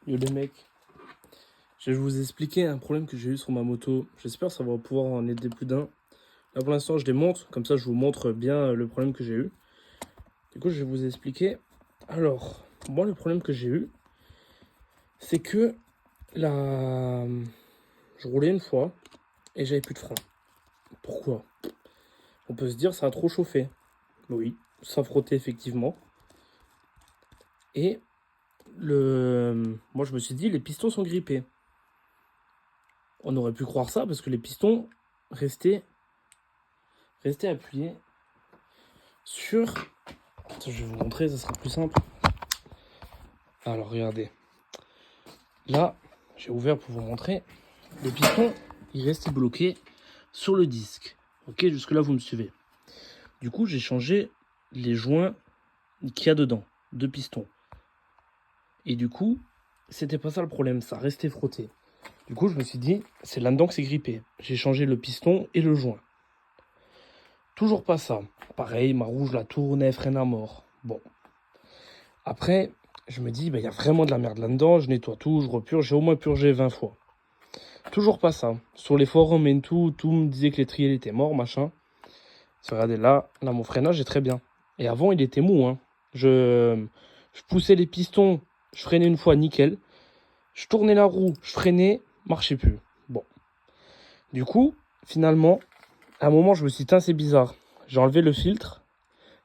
Yo les mecs, je vais vous expliquer un problème que j'ai eu sur ma moto. J'espère que ça va pouvoir en aider plus d'un. Là pour l'instant je démonte, comme ça je vous montre bien le problème que j'ai eu. Du coup je vais vous expliquer. Alors, moi le problème que j'ai eu, c'est que là, je roulais une fois et j'avais plus de frein. Pourquoi? On peut se dire ça a trop chauffé. Oui, ça frottait effectivement. Et moi je me suis dit les pistons sont grippés. On aurait pu croire ça parce que les pistons restaient appuyés sur... Attends, je vais vous montrer, ça sera plus simple. Alors regardez. Là, j'ai ouvert pour vous montrer. Le piston, il restait bloqué sur le disque. Ok, jusque là vous me suivez. Du coup, j'ai changé les joints qu'il y a dedans, deux pistons. Et du coup, c'était pas ça le problème, ça restait frotté. Du coup, je me suis dit, c'est là-dedans que c'est grippé. J'ai changé le piston et le joint. Toujours pas ça. Pareil, ma roue, je la tourne, elle freine à mort. Bon. Après, je me dis, il y a vraiment de la merde là-dedans. Je nettoie tout, je repurge. J'ai au moins purgé 20 fois. Toujours pas ça. Sur les forums et tout me disait que l'étrier était mort, machin. Regardez, là, mon freinage est très bien. Et avant, il était mou. Hein. Je poussais les pistons, je freinais une fois, nickel. Je tournais la roue, je freinais, marchait plus. Bon. Du coup, finalement, à un moment, je me suis dit, c'est bizarre. J'ai enlevé le filtre.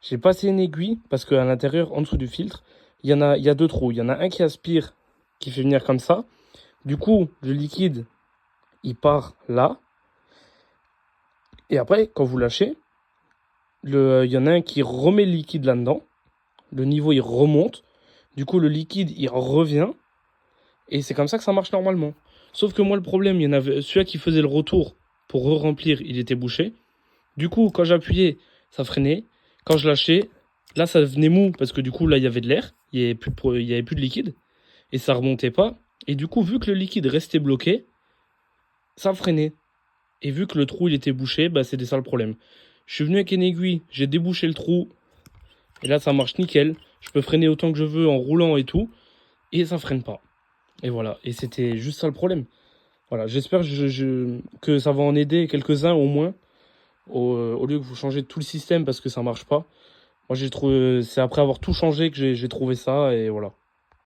J'ai passé une aiguille parce qu'à l'intérieur, en dessous du filtre, il y a deux trous. Il y en a un qui aspire, qui fait venir comme ça. Du coup, le liquide, il part là. Et après, quand vous lâchez, il y en a un qui remet le liquide là-dedans. Le niveau, il remonte. Du coup, le liquide, il revient. Et c'est comme ça que ça marche normalement. Sauf que moi, le problème, il y en avait celui qui faisait le retour pour re-remplir, il était bouché. Du coup, quand j'appuyais, ça freinait. Quand je lâchais, là, ça devenait mou parce que du coup, là, il y avait de l'air. Il y avait plus de liquide. Et ça remontait pas. Et du coup, vu que le liquide restait bloqué, ça freinait. Et vu que le trou, il était bouché, c'était ça le problème. Je suis venu avec une aiguille, j'ai débouché le trou. Et là, ça marche nickel. Je peux freiner autant que je veux en roulant et tout. Et ça freine pas. Et voilà. Et c'était juste ça le problème. Voilà. J'espère que ça va en aider quelques-uns au moins. Au lieu que vous changez tout le système parce que ça marche pas. Moi, j'ai trouvé, c'est après avoir tout changé que j'ai trouvé ça. Et voilà.